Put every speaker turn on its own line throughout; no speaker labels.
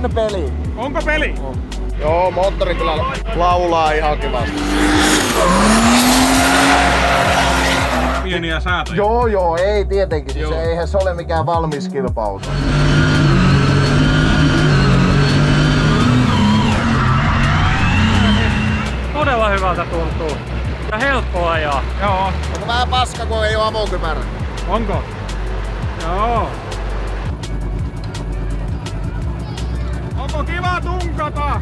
On peli.
Onko peli?
On. Joo, moottori kyllä laulaa ihan kivasti.
Pieniä säätöjä.
Joo, ei tietenkin. Siis eihän se ole mikään valmis kilpa-auto.
Todella hyvältä tuntuu. Ja helppo ajaa.
Joo.
Onko vähän paska, kun ei oo avokypärä?
Onko? Joo. Onko kiva tunkata?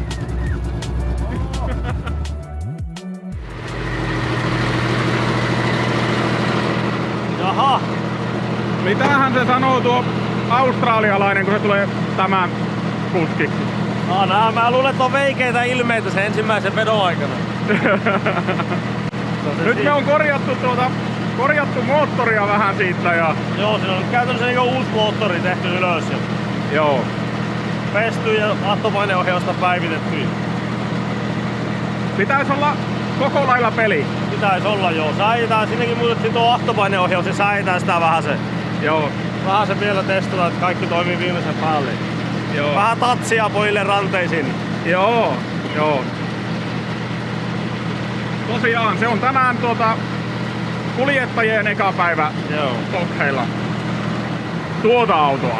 Jaha.
Mitähän se sanoo tuo australialainen, kun se tulee tämän kuskiksi?
Mä luulen, että on veikeitä ilmeitä sen ensimmäisen vedon aikana.
Nyt me on korjattu moottoria vähän siitä ja...
Joo, siinä on käytännössä niinku uusi moottori tehty ylös.
Joo.
Pesty ja ahtopaineohjausta päivitetty.
Pitäis olla koko lailla peli.
Pitäis olla joo. Säitään, sinnekin muutettiin tuo ahtopaineohjaus ja säitään sitä vähän se.
Joo.
Vähän se vielä testataan, että kaikki toimii viimeisen päälle.
Joo.
Vähän tatsia pojille ranteisiin.
Joo. Tosiaan, se on tänään kuljettajien eka päivä kokeilla tuota autoa.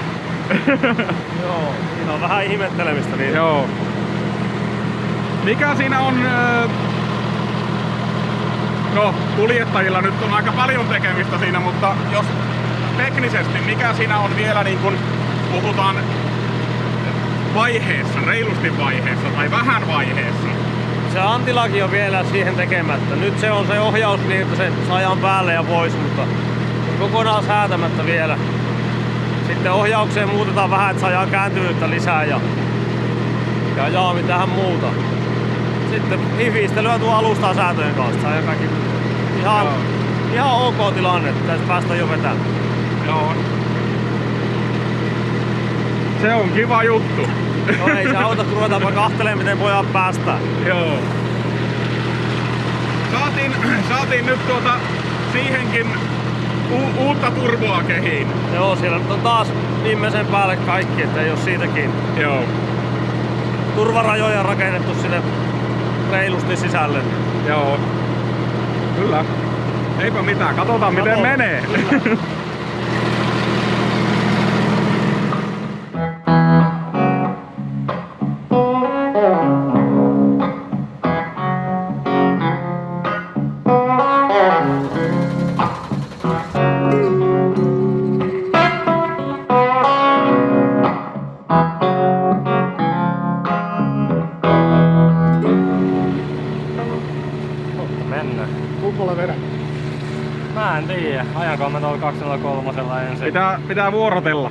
Joo, siinä on vähän ihmettelemistä niin.
Joo. Mikä siinä on... No, kuljettajilla nyt on aika paljon tekemistä siinä, mutta jos teknisesti, mikä siinä on vielä niin kun puhutaan vaiheessa, reilusti vaiheessa tai vähän vaiheessa?
Se antilaki on vielä siihen tekemättä. Nyt se on se ohjaus niin, että se saadaan päälle ja pois, mutta kokonaan säätämättä vielä. Sitten ohjaukseen muutetaan vähän, että saadaan kääntyvyyttä lisää ja ajaa mitään muuta. Sitten hifistelyä tuo alustaa säätöjen kanssa. Saadaan kaikki ihan ok tilanne, että pitäisi päästä jo vetämään.
Joo. Se on kiva juttu.
No ei se auta, kun ruvetaanpa kahtelemaan, miten voidaan päästä.
Joo. Saatiin nyt siihenkin uutta turboa kehiin.
Joo, siellä on taas viimeisen päälle kaikki, että ei oo siitäkin.
Joo.
Turvarajoja rakennettu sinne reilusti sisälle.
Joo. Kyllä. Eipä mitään, katsotaan miten menee. Kummalle vedä?
Mä en tiedä. Ajanko mä tuolla 203 ensin.
Pitää vuorotella.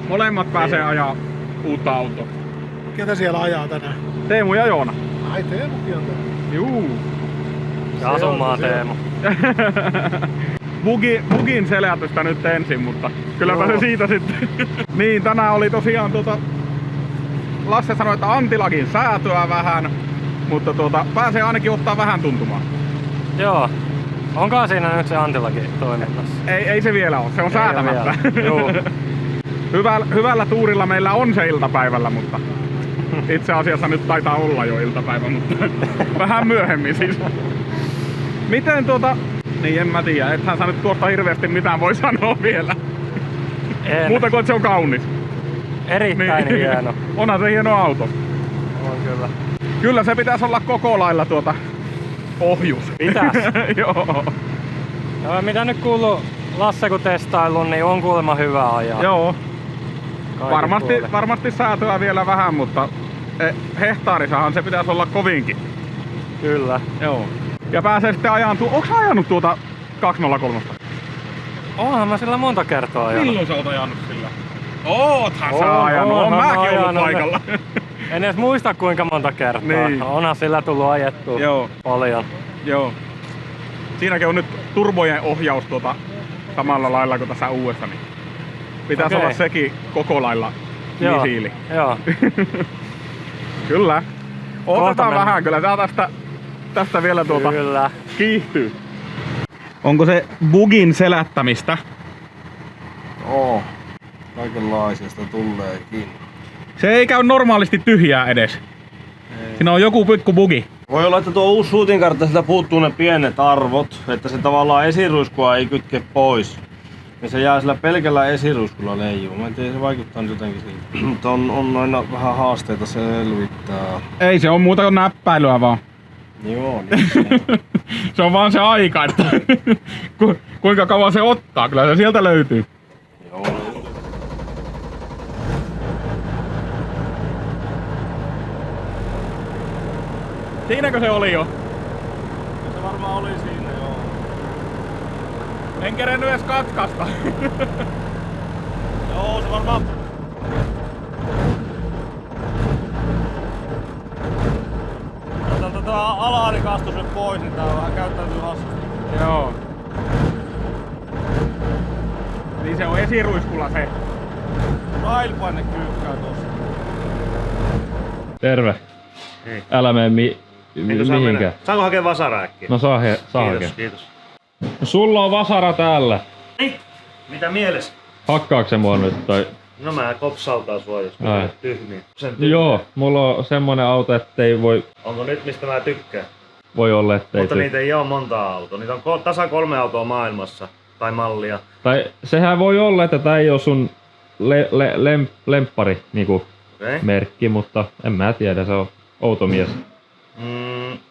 Molemmat pääsee ajaa uutta autoa.
Ketä siellä ajaa tänään?
Teemu ja Joona.
Ai Teemukin on täällä.
Juu.
Ja asumaan Teemu.
Bugin selätystä nyt ensin, mutta kylläpä se siitä sitten. Niin, tänään oli tosiaan Lasse sanoi, että antilagin säätöä vähän, mutta pääsee ainakin ottaa vähän tuntumaan.
Joo. Onkaan siinä nyt se antilaki toiminnassa?
Ei se vielä ole, se on säätämättä.
Joo.
Hyvällä tuurilla meillä on se iltapäivällä, mutta itse asiassa nyt taitaa olla jo iltapäivä, mutta vähän myöhemmin siis. Miten niin en mä tiedä, ethän sä nyt tuosta hirveästi mitään voi sanoa vielä. Muuta kuin että se on kaunis.
Erittäin niin. Hieno.
Onhan se hieno auto.
On kyllä.
Kyllä se pitäisi olla koko lailla ohjus.
Pitäis.
Joo.
No, mitä nyt kuuluu Lasse kun testailun, niin on kuulemma hyvä ajaa.
Joo. Varmasti säätöä vielä vähän, mutta hehtaarissahan se pitäisi olla kovinkin.
Kyllä.
Joo. Ja pääsee sitten ajamaan onko sä ajanut 203?
Onhan mä sillä monta kertaa ajanut.
Milloin sä oot ajanut sillä? Oothan sä ajanut, oon mäkin ollut paikalla.
En edes muista kuinka monta kertaa.
Niin.
Onhan sillä tullut ajettua paljon.
Joo. Siinäkin on nyt turbojen ohjaus samalla lailla kuin tässä uudessa. Niin pitäisi olla sekin koko lailla misiili.
Joo.
Kyllä. Otetaan vähän, kyllä tää tästä vielä
Kyllä.
kiihtyy. Onko se bugin selättämistä?
Oo. Kaikenlaisesta tuleekin.
Se ei käy normaalisti tyhjää edes. Siinä on joku pikku bugi.
Voi olla, että tuo uusi shooting-kartta, sieltä puuttuu ne pienet arvot, että se tavallaan esiruiskua ei kytke pois. Ja se jää sillä pelkällä esiruiskulla leijuu. Mä en tiedä, se vaikuttaa nyt jotenkin siltä. Mutta on aina vähän haasteita selvittää.
Ei se on muuta kuin näppäilyä vaan.
Joo, niin.
Se on vaan se aika, että kuinka kauan se ottaa. Kyllä se sieltä löytyy.
Joo.
Siinäkö se oli jo?
Se varmaan oli siinä, joo.
En kerennyt edes katkasta.
Joo, se varmaan... Tää ala-arikastus nyt pois, niin tää vähän käyttäytyy hassusti.
Joo. Niin se on esiruiskulla se.
Railpaine kyykkää tossa.
Terve.
Hei.
Älä mene mihinkään.
Saanko hakea vasaraa äkkiä?
No saa
Kiitos,
hakea.
kiitos.
No, sulla on vasara täällä.
Niin? Mitä mielessä?
Hakkaako se mua nyt? Tai...
No mä kopsautaan sua, jos mä tyhmiä.
Joo, mulla on semmonen auto, ettei
Onko nyt mistä mä tykkään?
voi olla, ettei
Mutta niitä ei oo montaa autoa. Niitä on tasa 3 autoa maailmassa. Tai mallia.
Tai sehän voi olla, että tää ei oo sun lemppari niinku
Okay.
merkki, mutta en mä tiedä, se on outo mies.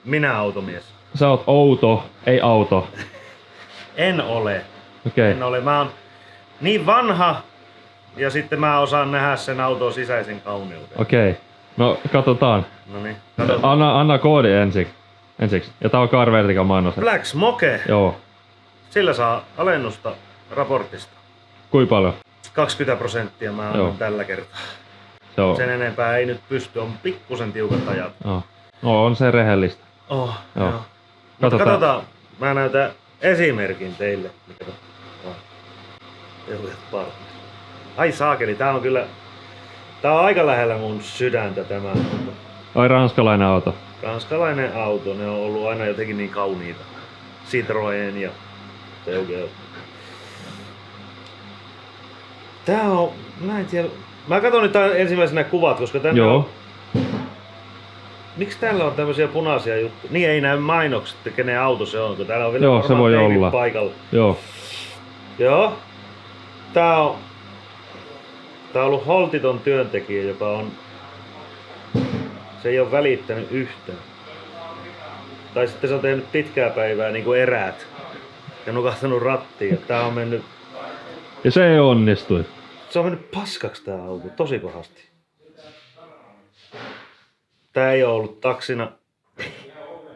Minä automies.
Sä oot outo, ei auto.
En ole.
Okei.
En ole. Mä oon niin vanha ja sitten mä osaan nähdä sen auton sisäisen kauneuden.
Okei. No katsotaan.
Noniin.
Anna koodi ensiksi. Ja tää on Car Vertical mainos.
Black Smoke.
Joo.
Sillä saa alennusta raportista.
Kui paljon?
20% mä annan
Joo.
tällä kertaa.
Se on.
Sen enempää ei nyt pysty, on pikkusen tiukat ajat.
No on se rehellistä.
Oh,
Joo.
joo. Mutta katsotaan, mä näytän esimerkin teille. Ai saakeli, tää on kyllä... Tää on aika lähellä mun sydäntä tämä auto.
Oi ranskalainen auto.
Ranskalainen auto, ne on ollut aina jotenkin niin kauniita. Citroën ja Peugeot. Tää on, mä en tiedä. Mä katson nyt ensimmäisenä kuvat, koska tänne on... Miksi täällä on tämmöisiä punaisia juttuja? Niin ei näy mainokset, että kenen auto se on, kun täällä on vielä
Joo, se voi olla
paikalla.
Joo.
Joo. Tää on ollut holtiton työntekijä, joka on... Se ei ole välittänyt yhtään. Tai sitten se on tehnyt pitkää päivää niin kuin eräät. Ja nukahtanut rattiin. Tää on mennyt...
Ja se ei onnistui.
Se on mennyt paskaksi tää auto, tosi pahasti. Tää ei oo ollut taksina.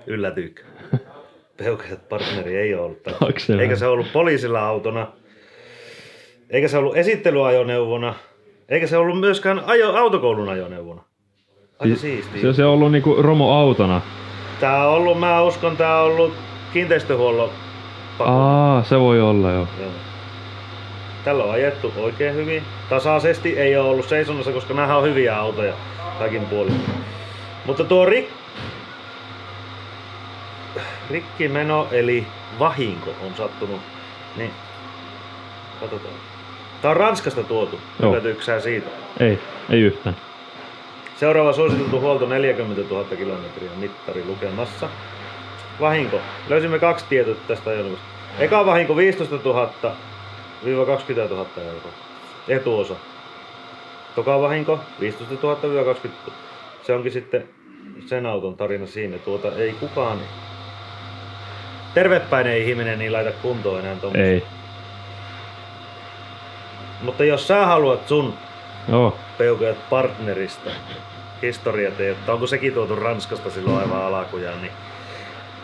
Yllätyykö? Peugeot partneri ei oo ollut taksina. Eikä se ollut poliisilla autona. Eikä se ollut esittelyajoneuvona. Eikä se ollut myöskään autokoulun ajoneuvona. Aika siistiä.
Se on ollut niinku romuautona.
Tää on ollut, mä uskon, tää on ollut kiinteistöhuollon pakko.
Se voi olla joo.
Tällä on ajettu oikein hyvin. Tasaisesti ei ole ollut seisonnassa, koska nämä on hyviä autoja kaikin puolin. Mutta tuo rikkimeno eli vahinko on sattunut. Niin, katsotaan. Tää on Ranskasta tuotu. Yllätyykö sä siitä?
Ei yhtään.
Seuraava suositeltu huolto 40 000 kilometriä mittari lukemassa. Vahinko. Löysimme 2 tietoa tästä ajoneuvosta. Eka vahinko 15 000 20 000 euroa. Etuosa. Toka vahinko 15 000 20 000. Se onkin sitten sen auton tarina siinä. Ei kukaan tervepäinen ihminen niin laita kuntoon enää tommoista.
Ei.
Mutta jos sä haluat sun Peugeot partnerista historiat, että onko sekin tuotu Ranskasta silloin aivan alakujaan, niin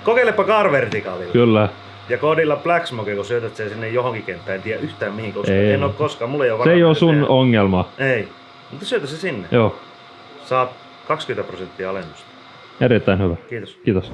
kokeilepa Car Verticalilla.
Kyllä.
Ja koodilla Black Smoke, kun syötät sen sinne johonkin kenttään, en tiedä yhtään mihin, koska en oo koskaan, mulla ei ole
se ei oo sun ongelma.
Ei, mutta syötä se sinne.
Joo.
Saat 20% alennusta.
Erittäin hyvä.
Kiitos.
Kiitos.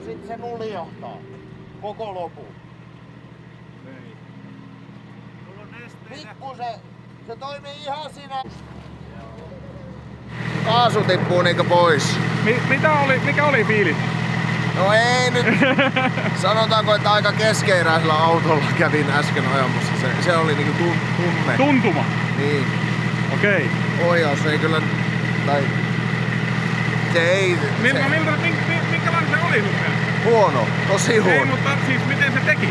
Sitten se nuljahtaa koko lopun. Pikkusen, se toimii ihan siinä. Kaasu tippuu niinkö pois.
Mikä oli fiilis?
No ei nyt. Sanotaanko, että aika keskeeräisellä autolla kävin äsken ajamassa. Se oli niinku tunne.
Tuntuma?
Niin.
Okei.
Ohjaus ei kyllä. Tai. Se ei.
Minkälainen se oli sun mielestä?
Huono. Tosi huono.
Ei, mutta siis miten se teki?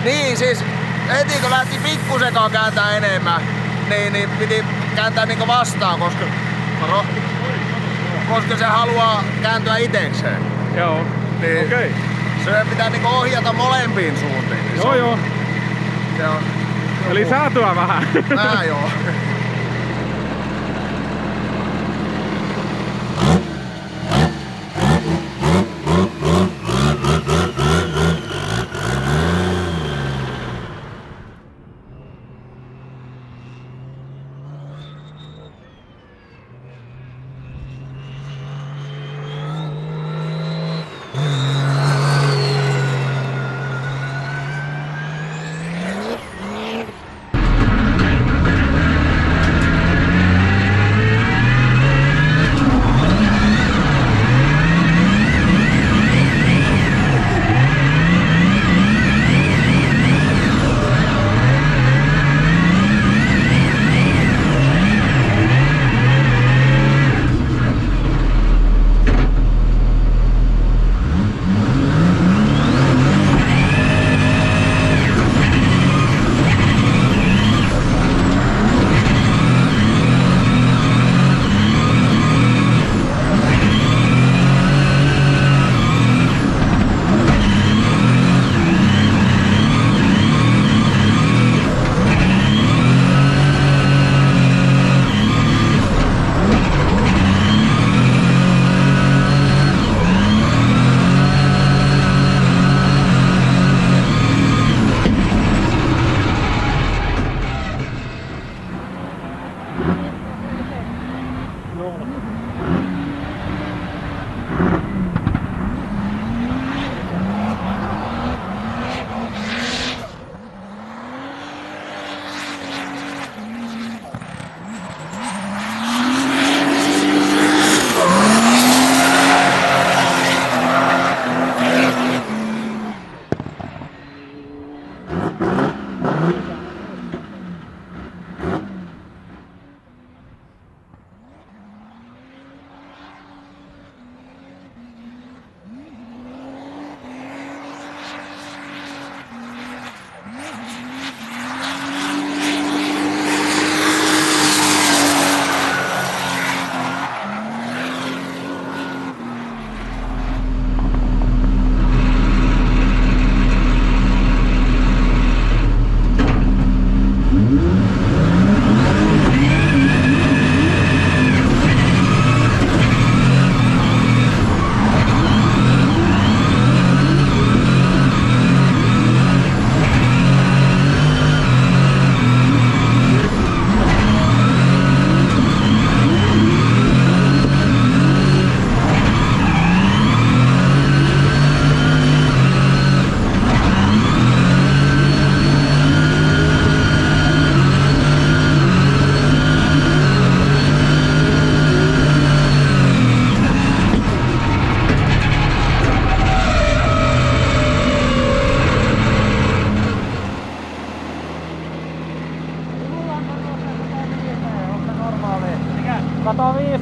Niin siis heti kun lähti pikkusenkaan kääntää enemmän, niin piti kääntää niinku vastaan, koska se haluaa kääntyä itekseen.
Joo.
Niin
Okei.
se pitää niinku ohjata molempiin suuntiin. Niin
Joo.
Se on.
Eli säätöä vähän.
Vähän joo.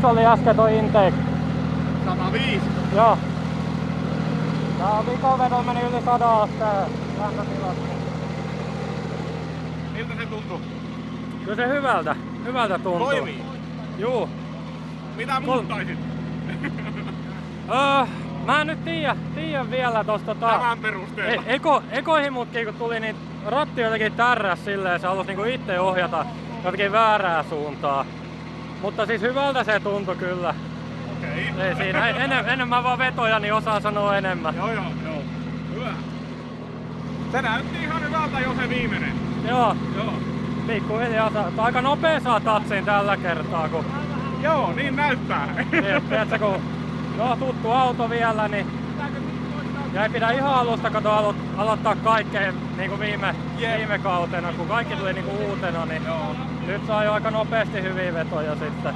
oli äsken toi intake.
105.
Joo. Tää vikovedon meni yli 100 asteen lämpötilasta.
Miltä se tuntuu?
Kyllä se hyvältä tuntuu.
Toimii?
Juu.
Mitä muuttaisit?
Mä en nyt tiedä vielä tosta
Tämän perusteella.
ekohimutkin kun tuli, niin ratti jotenkin tärräs silleen, se halusi niinku itse ohjata jotenkin väärää suuntaa. Mutta siis hyvältä se tuntui kyllä.
Okei.
Ei siinä, enemmän vaan vetoja, niin osaan sanoa enemmän.
Joo. Hyvä. Se näytti ihan hyvältä jo se viimeinen.
Joo,
Joo.
pikkuhiljaa. Aika nopea saa tatsin tällä kertaa, kun
Joo, niin näyttää.
tiedätkö, kun tuttu auto vielä, niin ja ei pidä ihan alusta aloittaa kaikkea niin kuin viime kautena, kun kaikki tuli niin kuin uutena, niin
Joo.
nyt saa jo aika nopeasti hyviä vetoja sitten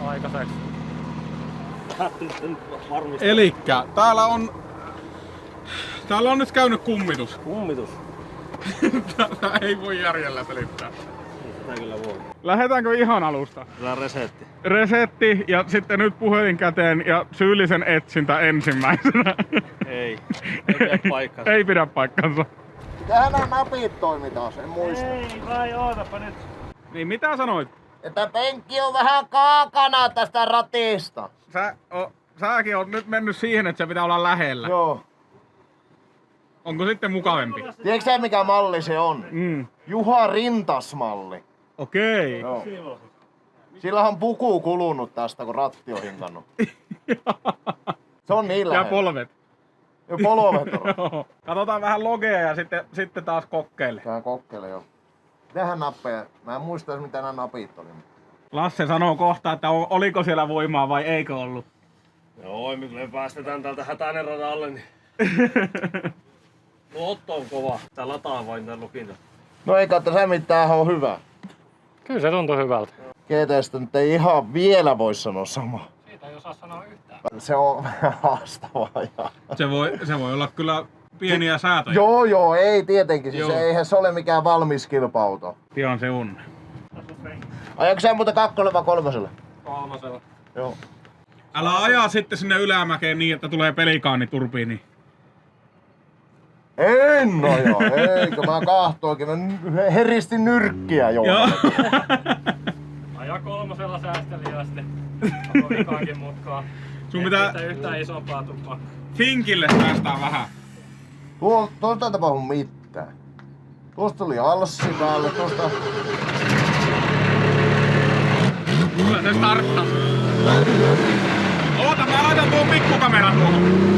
aikaiseksi.
Elikkä täällä on nyt käynyt kummitus.
Kummitus.
Tätä ei voi järjellä selittää.
Sitä kyllä voi.
Lähdetäänkö ihan alusta?
Tää resetti.
Resetti ja sitten nyt puhelin käteen ja syyllisen etsintä ensimmäisenä.
Ei pidä paikkansa.
Ei pidä paikkansa.
Mitähän nämä napit toimi taas, en muista.
Ei vai ootapa nyt.
Niin mitä sanoit?
Että penkki on vähän kaakana tästä ratista.
Säkin oot nyt mennyt siihen, että se pitää olla lähellä.
Joo.
Onko sitten mukavempi?
Tiedätkö sä mikä malli se on? Juha Rintas-malli.
Okei.
Joo. Sillähän on puku kulunut tästä, kun ratti on hinkannut. Se on niin
Ja
lähellä.
polvet.
Ja polvet on.
Joo. Katsotaan vähän logeja ja sitten taas kokkeille.
Tää kokkele jo. Tähän nappeja. Mä en muista mitä nämä napit oli.
Lasse sanoo kohta, että oliko siellä voimaa vai eikö ollut.
Joo, me kyllä päästetään täältä Hätäinen radalle, niin luotto on kova. Tää lataa vain tän lukinta.
No ei katso se mitään on hyvä.
Kyllä se tuntuu hyvältä.
GT:stä nyt ei ihan vielä voi sanoa sama.
Siitä ei osaa sanoa yhtään.
Se on vähän haastavaa. Ja...
Se voi olla kyllä pieniä säätöjä.
Joo, ei tietenkin. Siis
Joo.
eihän se ole mikään valmis kilpa-auto.
Pian se on.
Ajaanko sä muuten 2 vai 3?
Kolmosella.
Joo.
Älä ajaa sitten sinne ylämäkeen niin, että tulee pelikaaniturbiini.
En aja, eikö mä kahtoinkin. Mä heristin nyrkkiä jo.
Joo.
Aja kolmosella säästeliästi. Onko vikaankin mutkaa.
Sun pitää
Yhtään isompaa tupaa.
Finkille säästää vähän.
Tuosta ei tapahdu mitään. Tuosta tuli alssi päälle, tuosta...
Kyllä se starttas. Oota, mä laitan tuon pikkukameran tuohon.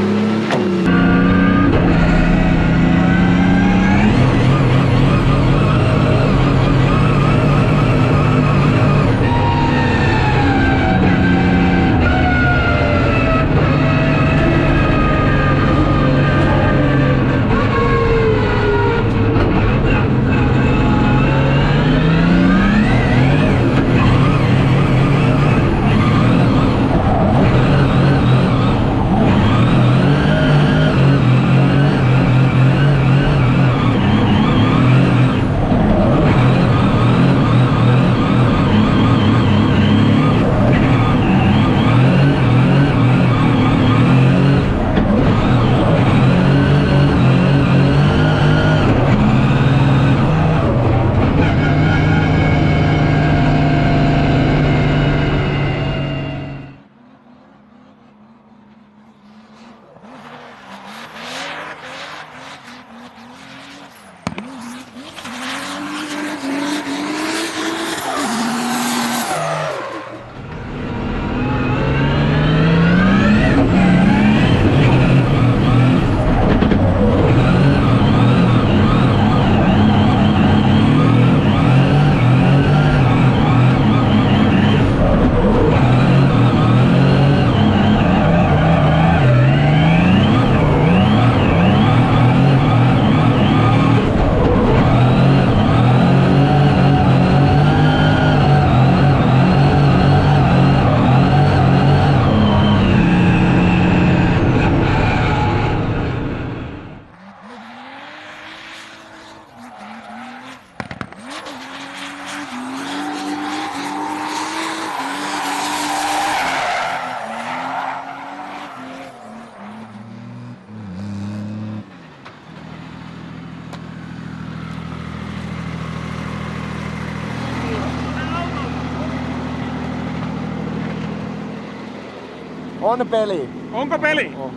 On peli.
Onko peli?
On.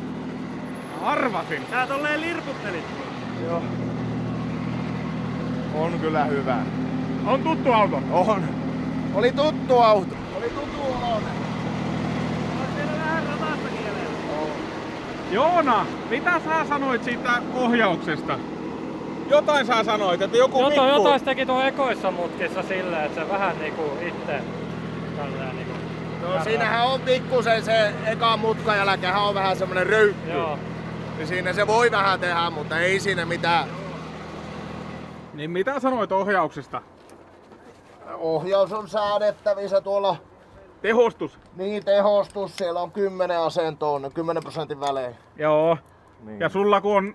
Arvasin.
Sä tolleen lirputtelit.
Joo. On kyllä hyvä.
On tuttu auto.
On. Oli tuttu auto. Oli tuttu oloinen.
On siellä vähän ratastakin jäljellä.
Joona, mitä sä sanoit siitä ohjauksesta? Jotain sä sanoit, että joku pikku...
Jotain teki tuohon ekoissa mutkissa silleen, että se vähän niinku itse tälleen niinku...
No siinähän on pikkusen se eka mutkan jälkeenhän on vähän semmonen röykky.
Joo.
Ja siinä se voi vähän tehdä, mutta ei siinä mitään.
Niin mitä sanoit ohjauksesta?
Ohjaus on säädettävissä tuolla.
Tehostus.
Niin, tehostus. Siellä on 10 asentoa, 10% välein.
Joo.
Niin.
Ja sulla kun on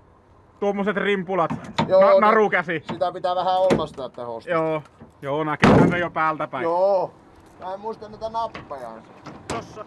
tuommoiset rimpulat,
Joo,
narukäsi.
Sitä pitää vähän olla sitä tehostusta.
Joo. Joo, näkee se jo päältä päin.
Joo. Mä en muista niitä nappeja.
Tossa.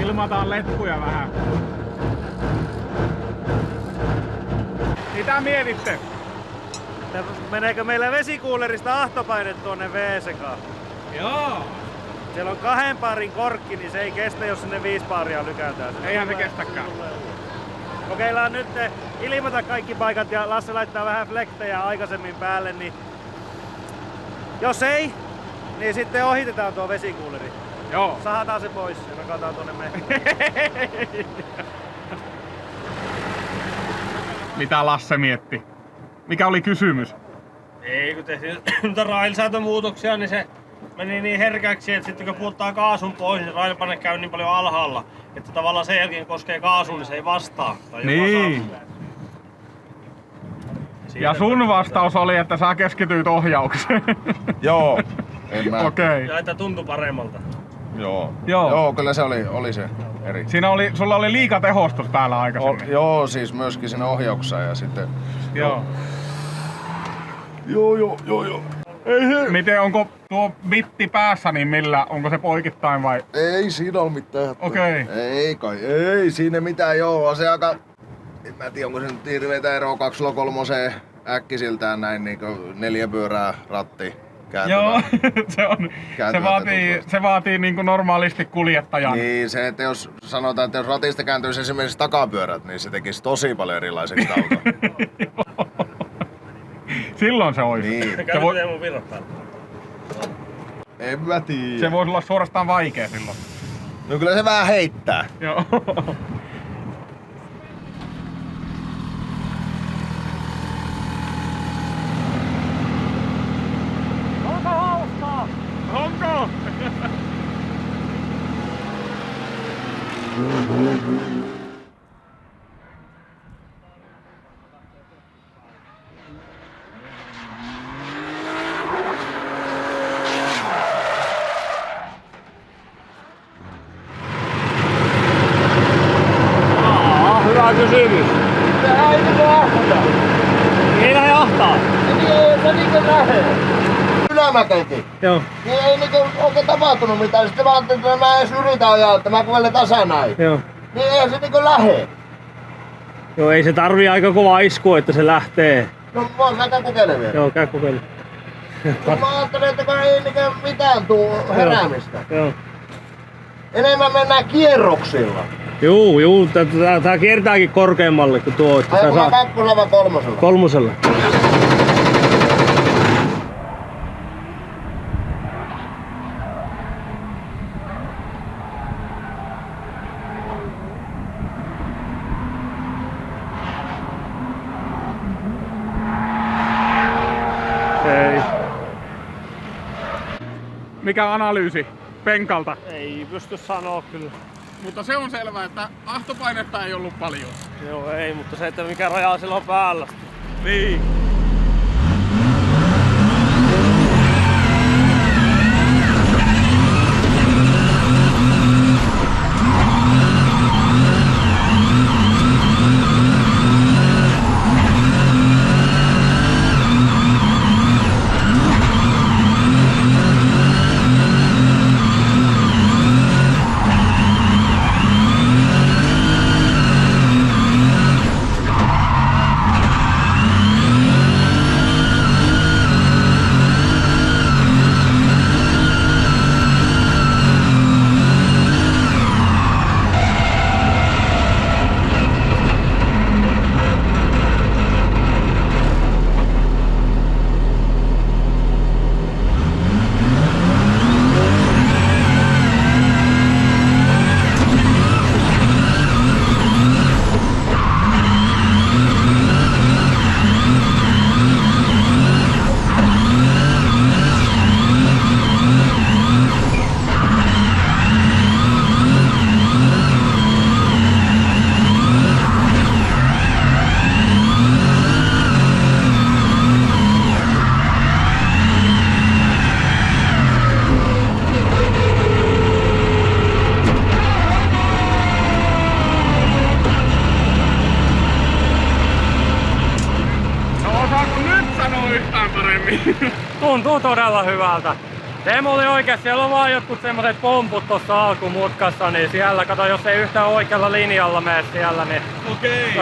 Ilmataan letkuja vähän. Mitä mietitte?
Meneekö meillä vesikuulerista ahtopaine tuonne V-sekaan?
Joo.
Siellä on 2 parin korkki, niin se ei kestä, jos sinne 5 paaria lykätään.
Eihän se kestäkään.
Kokeillaan nyt ilmata kaikki paikat ja Lasse laittaa vähän flektejä aikaisemmin päälle, niin jos ei, niin sitten ohitetaan tuo vesikuuleri.
Joo.
Sahataan se pois ja nakataan tuonne metsään.
Mitä Lasse mietti? Mikä oli kysymys?
Ei, kun tehtiin nyt railsäätömuutoksia, niin se meni niin herkäksi, että sitten kun puuttaa kaasun pois, niin railpanne käy niin paljon alhaalla, että tavallaan sen jälkeen koskee kaasuun, niin se ei vastaa. Tai jopa
Niin.
saa.
Ja sun vastaus oli, että sä keskityit ohjaukseen.
Joo. En mä.
Okei.
Ja että tuntui paremmalta.
Joo.
Joo.
Joo, kyllä se oli se eri.
Sulla oli liika tehostus päällä aikaisemmin.
Joo, siis myöskin siinä ohjauksessa ja sitten...
Joo.
Joo.
Miten, onko tuo bitti päässä, niin onko se poikittain vai?
Ei siinä ole mitään.
Okei.
Ei kai, ei siinä mitään joo. On se aika... En mä tiedä, onko se nyt hirveetä eroa 203 äkkisiltään näin niinku 4 pyörää ratti kääntyvä.
Joo,
Kääntyvä
se vaatii niin kuin normaalisti kuljettajan.
Niin, se, että jos sanotaan, että jos ratista kääntyisi esimerkiksi takapyörät, niin se tekisi tosi paljon erilaiseksi auto.
Silloin se olisi.
Niin.
Se, voi,
Teemu virrattaa.
En mä tiedä.
se voisi olla suorastaan vaikea silloin.
No kyllä se vähän heittää.
Joo.
Onko hauskaa?
Onko?
Hyvä kysymys.
Sehän ei niinku ahtaa.
Niillä jahtaa.
Se niinku lähee. Ylämäkeenkin.
Joo.
Niin ei niinku oikein tapahtunut mitään. Sitten mä ajattelin, että mä edes yritä ajaa, että mä kuvelen tasan näin.
Joo.
Niin eihän se niinku lähe.
Joo, ei se tarvii aika kova isku, että se lähtee.
No mä käyn kokeilemaan vielä.
Joo, käy kokeile.
Mä ajattelin, että ei mitään tuu heräämistä.
Joo.
Enemmän mennään kierroksilla.
Juu, tää kiertääkin korkeammalle kuin tuo.
Ajanko mä kakkosella vai kolmosella?
Kolmosella. Ei.
Mikä analyysi penkalta?
Ei pysty sanoa kyllä.
Mutta se on selvää, että ahtopainetta ei ollut paljon.
Joo, ei, mutta se, että mikä raja sillä on päällä.
Niin.
Tuntuu todella hyvältä. Teemu oli oikeesti, siellä on vaan jotkut semmoset pomput tossa alkumutkassa, niin siellä, kato, jos ei yhtään oikealla linjalla mene siellä, niin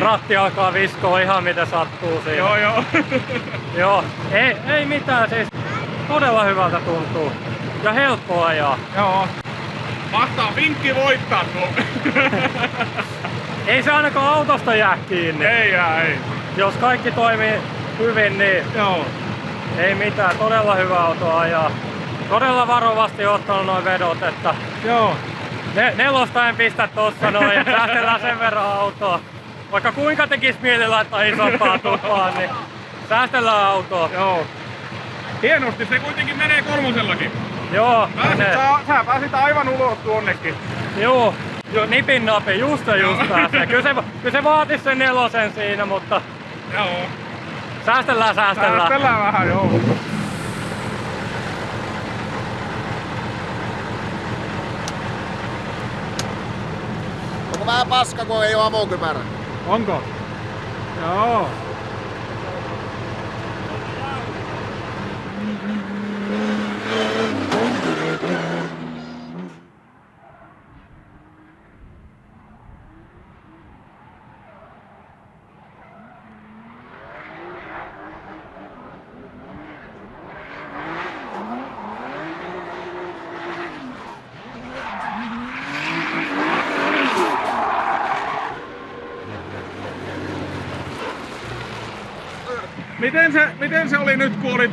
ratti alkaa viskoa ihan miten sattuu siinä.
Joo.
Joo, ei mitään, siis todella hyvältä tuntuu. Ja helppo ajaa.
Joo. Mahtaa vinkki voittaa tuo.
Ei se ainakaan autosta jää kiinni.
Ei.
Jos kaikki toimii hyvin, niin
Joo.
ei mitään, todella hyvä auto ajaa. Todella varovasti ottanut noin vedot, että
Joo.
nelosta en pistä tossa noin, että säästellään sen verran autoa. Vaikka kuinka tekis mieli laittaa isompaa tupaan, niin säästellään autoa.
Joo. Hienosti, se kuitenkin menee kolmosellakin.
Joo,
Sä pääsit aivan ulos tuonnekin.
Joo, nipin napi, just pääsee. Kyllä se vaatis sen nelosen siinä, mutta
Joo.
säästellään.
Säästellään vähän, joo.
Onko vähän paska, kun ei oo avokypärä?
Onko? Joo. Miten se oli nyt, kun oli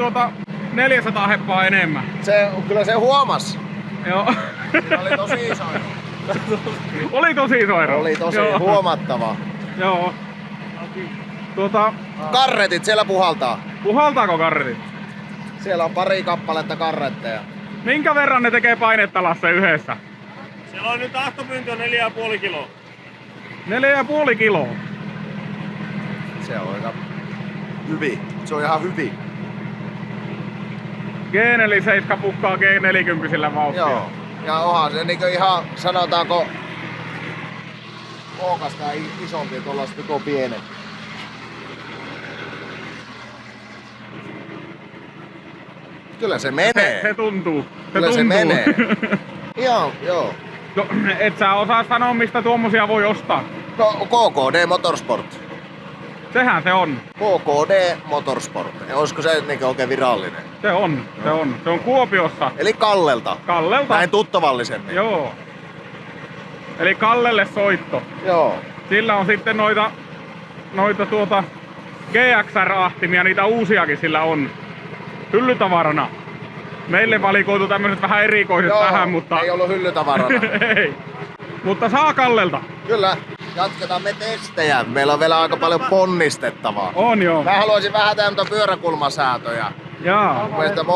400 heppaa enemmän?
Kyllä se huomas.
Joo.
Siinä oli tosi iso.
Oli tosi iso ero.
Oli tosi
Joo.
huomattava.
Joo.
Karretit siellä puhaltaa.
Puhaltaako karretit?
Siellä on pari kappaletta karretteja.
Minkä verran ne tekee painetta Lasse yhdessä?
Siellä on nyt ahtopyyntö 4,5 kiloa.
4,5 kiloa.
Se on aika hyvin. Se on ihan hyvin.
G47 pukkaa G40 vauhtia.
Joo. Ja onhan se niinku ihan, sanotaanko, ookasta isompi tuolla sitten tuo pienempi. Kyllä se menee.
Se tuntuu.
Kyllä se menee. Joo.
No, et sä osaa sanoa, mistä tuommoisia voi ostaa.
No KKD Motorsport.
Sehän se on.
KKD Motorsport. Olisiko se niinku oikein virallinen?
Se on. Se on Kuopiossa.
Eli Kallelta.
Kallelta.
Näin tuttavallisemmin.
Joo. Eli Kallelle soitto.
Joo.
Sillä on sitten noita GXR-ahtimia, niitä uusiakin sillä on. Hyllytavarana. Meille valikoitu tämmöiset vähän erikoiset tähän, mutta...
ei ollut hyllytavarana.
Ei. Mutta saa Kallelta.
Kyllä. Jatketaan me testejä. Meillä on vielä aika paljon ponnistettavaa.
On joo.
Mä haluaisin vähän tämmöitä pyöräkulmasäätöjä.
Jaa.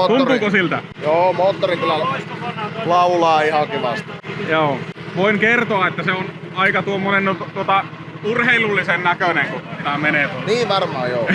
Tuntuuko siltä?
Joo, moottori kyllä laulaa ihan kivasti.
Joo. Voin kertoa, että se on aika tuommoinen urheilullisen näköinen, kun tää menee tuolla.
Niin varmaan joo.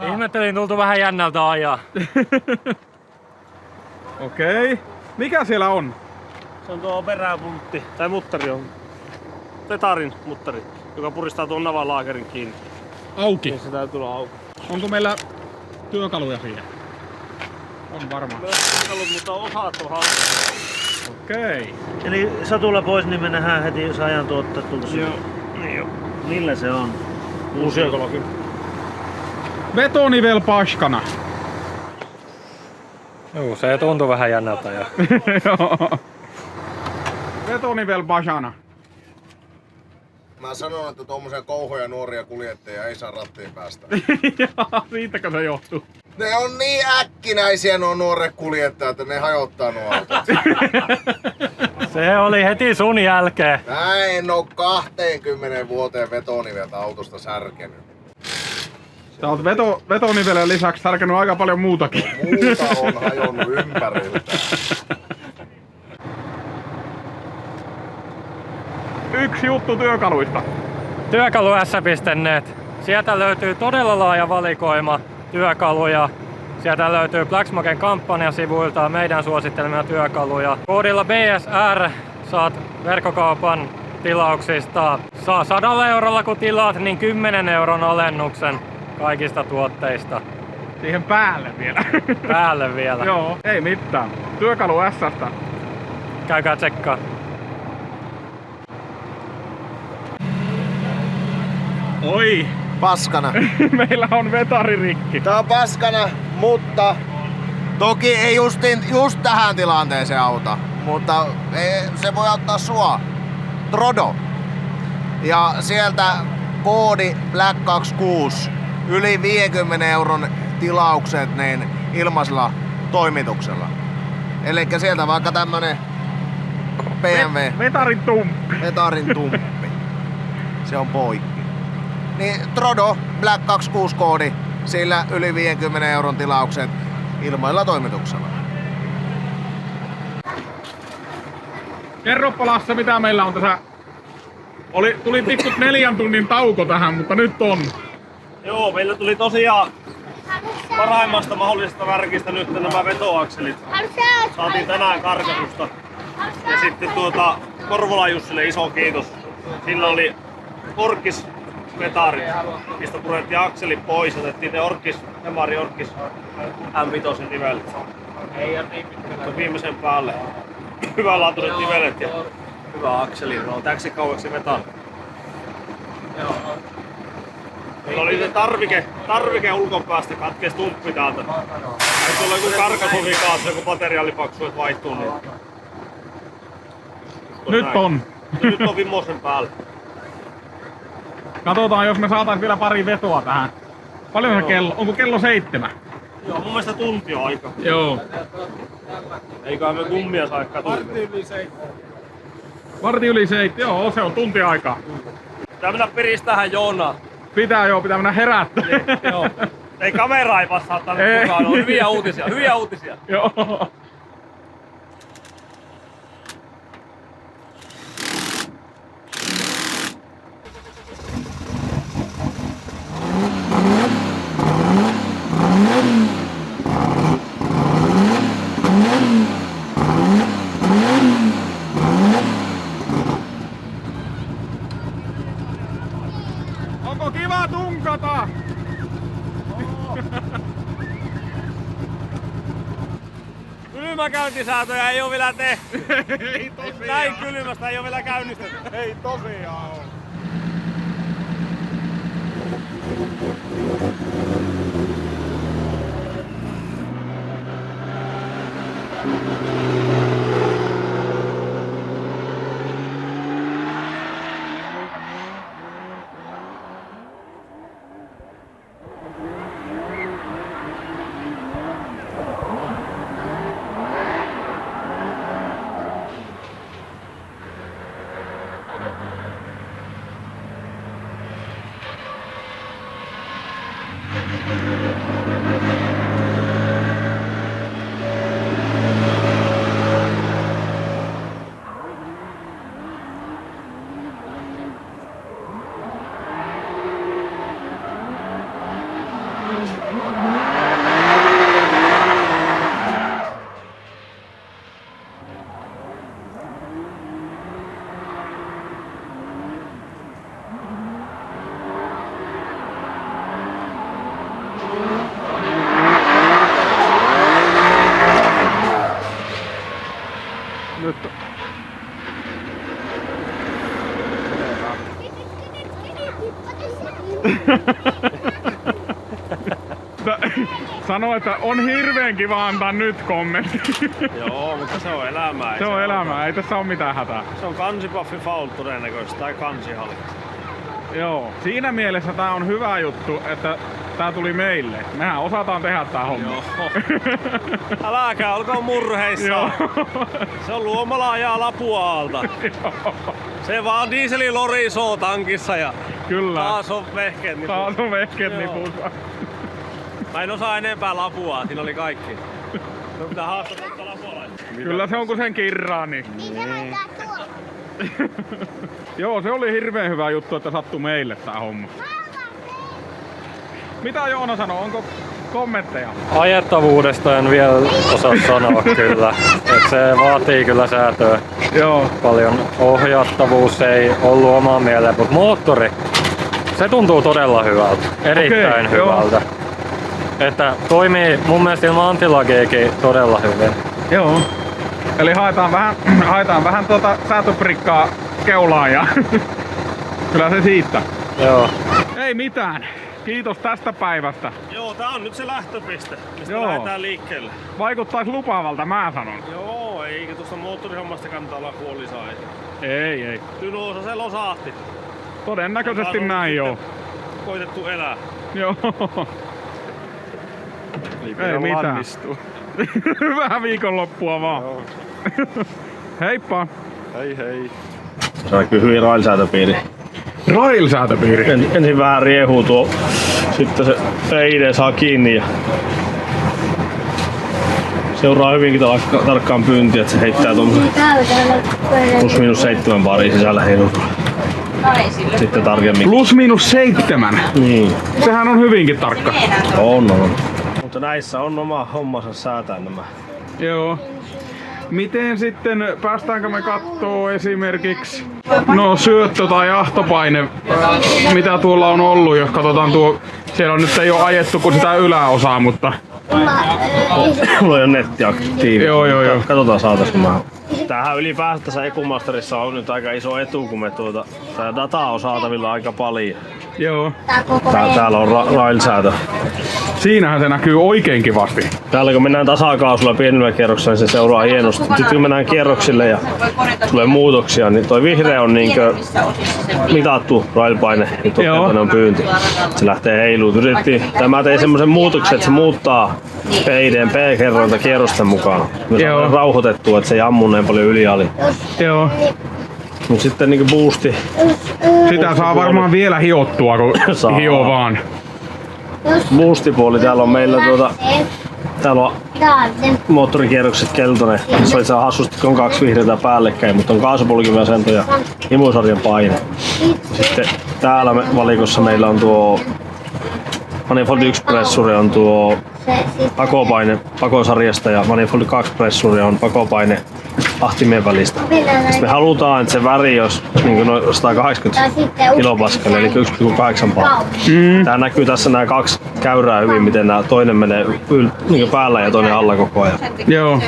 Ihmettelin, tultu vähän jännältä ajaa.
Okei. Mikä siellä on?
Se on tuo peräpultti, tai muttari on. Petarin muttari, joka puristaa tuon navalaakerin kiinni.
Auki.
Niin se täytyy olla auki.
Onko meillä työkaluja siihen? On varmaan.
Työkalut, mutta osat on halvaa.
Okei.
Eli satulla pois, niin me nähdään heti, jos ajan tuotteet.
Joo.
Niin jo. Millä se on?
Uusi ekologi.
Betonivel paskana.
Joo, se tuntuu vähän jännältä jo.
Joo. Betonivel paskana.
Mä sanon, että tommosia kouhoja nuoria kuljettajia ei saa rattiin päästä.
Jaa, siitäkö se johtuu?
Ne on niin äkkinäisiä nuo nuoret kuljettajat, että ne hajottaa nuo autot.
Se oli heti sun jälkeen.
Mä en oo 20 vuoteen betoniveltä autosta särkenyt.
Sä oot vetonivelen lisäksi särkenyt aika paljon muutakin.
Muuta on hajonnut ympäriltä.
Yksi juttu työkaluista.
Työkalu.s.net. Sieltä löytyy todella laaja valikoima työkaluja. Sieltä löytyy Blacksmoken kampanjasivuilta meidän suosittelemia työkaluja. Koodilla BSR saat verkkokaupan tilauksista. Saa 100 eurolla kun tilaat, niin 10 euron alennuksen kaikista tuotteista.
Siihen päälle vielä.
Päälle vielä.
Joo, ei mitään. Työkalu S:stä.
Käykää tsekkaa.
Oi,
Paskana.
meillä on vetaririkki.
Tää on paskana, mutta toki ei just tähän tilanteeseen auta. Mutta se voi auttaa sua. Trodo. Ja sieltä koodi Black26. Yli 50 euron tilaukset niin ilmaisella toimituksella. Elikkä sieltä vaikka tämmönen BMW
Vetarin tumppi.
Vetarin tumppi. Se on poikki. Niin Trodo Black26 koodi, sillä yli 50 euron tilaukset ilmailla toimituksella.
Kerropa Lasse, mitä meillä on tässä. Tuli pikkut 4 tunnin tauko tähän, mutta nyt on.
Joo, meillä tuli tosiaan parhaimmasta mahdollisesta värkistä nyt nämä vetoakselit. Saatiin tänään karkatusta. Ja sitten Korvola Jussille iso kiitos. Sillä oli Orkis vetarit, mistä purettiin akselit pois ja otettiin ne Hemari Orkis M5 nivelet. Viimeisen päälle. Hyvänlaatuiset nivelet ja hyvä akseli. No, täksi kauaksi vetää. Meillä oli se tarvike ulkopäästä katkees tumppi täältä. Nyt on joku karkasovikaas, joku materiaalipaksu, että vaihtuu. Niin.
Nyt on.
Ja nyt on vimmoisen päälle.
Katsotaan, jos me saatais vielä pari vetoa tähän. Paljon se kello? Onko kello 7?
Joo, mun mielestä tunti on aika.
Joo.
Eiköhän me kummia saa katsoa.
Varti yli 7, joo, se on tunti aikaa.
Pitää mennä piristähän Joonaa.
Pitää mennä herättää.
Joo. Ei kamera ei passaa tänne mukaan, on hyviä uutisia.
Joo. Onko kiva tunkata?
Kylmäkäyntisäätöjä ei oo vielä tehty.
Ei tosiaan.
Näin kylmästä ei oo vielä käynnistetty.
Ei tosiaan oo. Nyt sano, että on hirveän kiva antaa nyt kommentti.
Joo, mutta se on elämää.
Se on elämää, ei tässä oo mitään hätää.
Se on kansipaffi faul todennäköisesti, tai kansihali.
Joo, siinä mielessä tää on hyvä juttu, että tää tuli meille. Mehän osataan tehdä tää homma.
Joo. Äläkää, olkoon murheissa.
Joo.
Se on luomala ajaa Lapuaalta. Se vaan dieseli lorisoo tankissa ja
Kyllä.
taas on vehkeet. Niin
Taas on vehkeet
Joo.
nipussa.
Mä en osaa enempää Lapuaa, siinä oli kaikki. Me pitää haastatella lapualaista.
Kyllä se on kun sen kirraa, niin.
Niin.
Joo, se oli hirveän hyvä juttu, että sattui meille tää homma. Mitä Joona sanoo? Onko kommentteja?
Ajettavuudesta en vielä osaa sanoa kyllä. Et se vaatii kyllä säätöä
Joo.
paljon. Ohjattavuus ei ollut oma mieleen, mutta moottori, se tuntuu todella hyvältä. Erittäin
Okei, joo.
hyvältä. Että toimii mun mielestä ilman antilageekin todella hyvin.
Joo. Eli haetaan vähän säätöprikkaa keulaan ja kyllä se siitä.
Joo.
Ei mitään. Kiitos tästä päivästä.
Joo, tää on nyt se lähtöpiste, mistä
Joo.
lähdetään liikkeelle.
Vaikuttais lupaavalta, mä sanon.
Joo, eikä tuosta moottorihommasta kannata olla huolissaan.
Ei.
Tynuosa se losahti.
Todennäköisesti
On
näin joo.
koitettu elää.
Joo. Ei mitään. Hyvää viikonloppua vaan. Heippa.
Se on kyllä hyvin railsäätöpiiri.
Rail-säätöpiiri.
Ensin vähän riehuu tuo, sitten se ei saa kiinni ja seuraa hyvinkin tarkkaan pyyntiä, että se heittää tuommoisen +/- 7 sisällä heilutulla. Sitten tarkemmin.
+/-7.
Niin.
Sehän on hyvinkin tarkka.
On. Mutta näissä on oma hommansa säätää nämä.
Joo. Miten sitten, päästäänkö me kattoo esimerkiksi syöttö- tai ahtopaine, mitä tuolla on ollut, jos katsotaan siellä on nyt ei ole ajettu kuin sitä yläosaa, mutta
Mulla ei ole nettiaktiivi.
Joo.
Katsotaan saataisiko mä. Tämähän ylipäätään tässä Ecumasterissa on nyt aika iso etu, kun me tää dataa on saatavilla aika paljon.
joo,
Täällä on railsäätö.
siinähän se näkyy oikein kivasti.
Täällä kun mennään tasakaasulla pienellä kierroksella, niin se seuraa hienosti. Sitten kun mennään kierroksille ja tulee muutoksia, niin toi vihreä on niinkö mitattu railpaine ja tuo on pyynti. Se lähtee heiluun. Mä tein semmosen muutoksen, että se muuttaa PIDn P-kerrointa kierrosten mukaan. Me saadaan rauhoitettua, että se ei ammu näin paljon yliali.
Joo.
Mut sitten niinku boosti.
Sitä saa varmaan vielä hiottua, kun hioo vaan.
Boostipuoli täällä on meillä täällä on moottorikierrokset keltainen. Se saa hassusti, kun on 2 vihreitä päällekkäin, mutta on kaasupolkimisento ja imusarjan paine. Sitten täällä valikossa meillä on tuo Manifold 1 pressuri on tuo pakopaine pakosarjasta ja Manifold 2 pressuri on pakopaine ahtimien välistä. Sitten me halutaan, että se väri olisi niin noin 180 kilopascalia, eli 1,8 bar. Tää näkyy tässä nämä 2 käyrää hyvin, miten nämä toinen menee niin päällä ja toinen alla koko ajan.
Joo.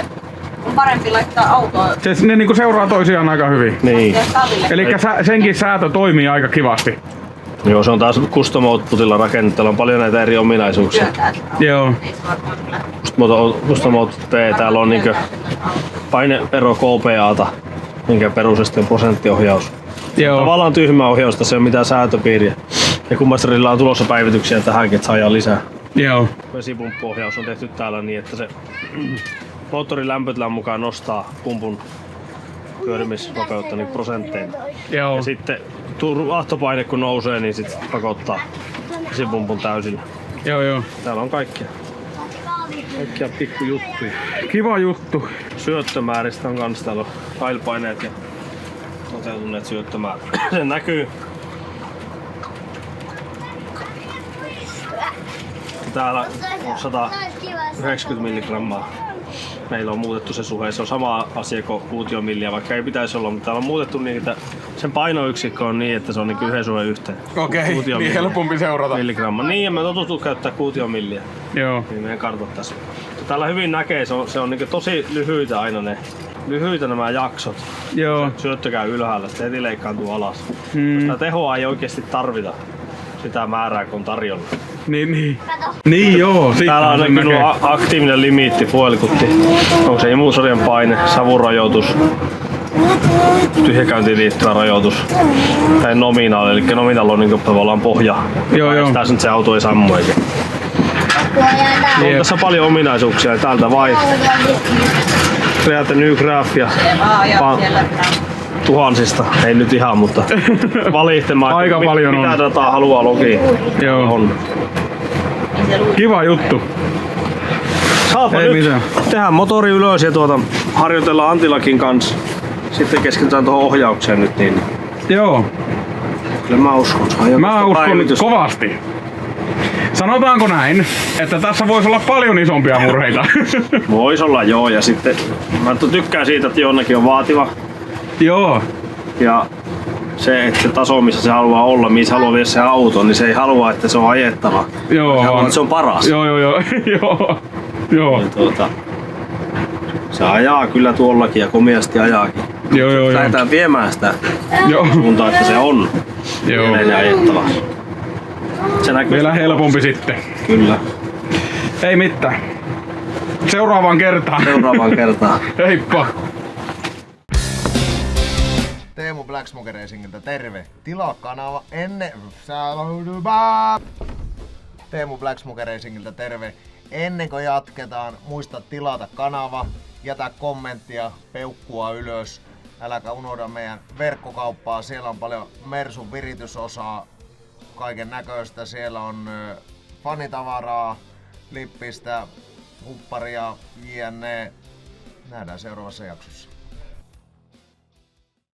On parempi laittaa autoa.
Ne niinku seuraa toisiaan aika hyvin.
Niin.
Eli senkin säätö toimii aika kivasti.
Joo, se on taas custom outputilla rakennettu. Täällä on paljon näitä eri ominaisuuksia.
Joo.
Custom output P, täällä on niinkö paineero KPAta, minkä peruisesti on prosenttiohjaus.
Joo.
Tavallaan tyhmä ohjausta, se ei ole mitään säätöpiiriä. Ja kummastarilla on tulossa päivityksiä tähänkin, että saadaan lisää.
Joo.
Vesipumppuohjaus on tehty täällä niin, että se moottorin lämpötilan mukaan nostaa pumpun pyörimisnopeutta niin prosentteina.
Joo.
Ja sitten ahtopaine kun nousee, niin sit pakottaa vesipumpun täysillä.
Joo.
Täällä on kaikkia pikkujuttuja.
Kiva juttu.
Syöttömääristä on kans täällä railpaineet ja toteutuneet syöttömäärät. Se näkyy. Täällä on 190 milligrammaa. Meillä on muutettu se suhe. Se on sama asia kuin kuutiomilliä, vaikka ei pitäisi olla, mutta täällä on muutettu niin, että sen painoyksikkö on niin, että se on niin yhden suhde yhteen.
Okei, niin helpompi seurata.
Milligramma. Niin, ja me totuttu käyttää kuutiomilliä.
Joo.
Niin meidän kartat tässä. Täällä hyvin näkee, se on niin tosi lyhyitä aina lyhyitä nämä jaksot.
Joo.
Syöttö käy ylhäällä, sitten heti leikkaantuu alas. Sitä tehoa ei oikeasti tarvita sitä määrää, kun on tarjolla.
Niin joo.
Täällä on näkynyt aktiivinen limiitti, fuelikutti. Onko se imusarjan paine, savurajoitus, tyhjäkäyntiin liittyvä rajoitus. Tai nominaali, eli nominaali on niin tavallaan pohja.
Joo.
Tässä nyt se auto ei sammu eikä. Tässä on paljon ominaisuuksia ja täältä vai Create New Graph ja tuhansista, ei nyt ihan, mutta valitsemaan,
aika paljon
mitä
on.
dataa haluaa logiin.
Joo.
On.
Kiva juttu.
Saapa
Ei
nyt
mitään.
tehdään motori ylös ja harjoitellaan Antilakin kanssa. Sitten keskitytään tuohon ohjaukseen nyt niin.
Joo.
Kyllä mä uskon.
Mä uskon kovasti. Sanotaanko näin, että tässä voisi olla paljon isompia murheita?
Vois olla joo, ja sitten mä tykkään siitä, että jonnekin on vaativa.
Joo.
Ja se, että se taso, missä se haluaa olla, missä haluaa viedä se auto, niin se ei halua, että se on ajettava.
Joo.
Se haluaa, että se on paras.
Joo.
Ja se ajaa kyllä tuollakin ja komiasti ajaakin.
Joo.
Lähdetään viemään sitä suuntaan, että se on edelleen ajettava. Se näkyy
vielä helpompi sitten.
Kyllä.
Ei mitään. Seuraavaan kertaan. Heippa.
Teemu Black Smoke Racingiltä terve. Tilaa kanava ennen... Teemu Black Smoke Racingiltä terve. Ennen kuin jatketaan, muista tilata kanava, jätä kommenttia, peukkua ylös. Äläkä unohda meidän verkkokauppaa, siellä on paljon Mersun viritysosaa, kaiken näköistä. Siellä on fanitavaraa, lippistä, hupparia, jne. Nähdään seuraavassa jaksossa.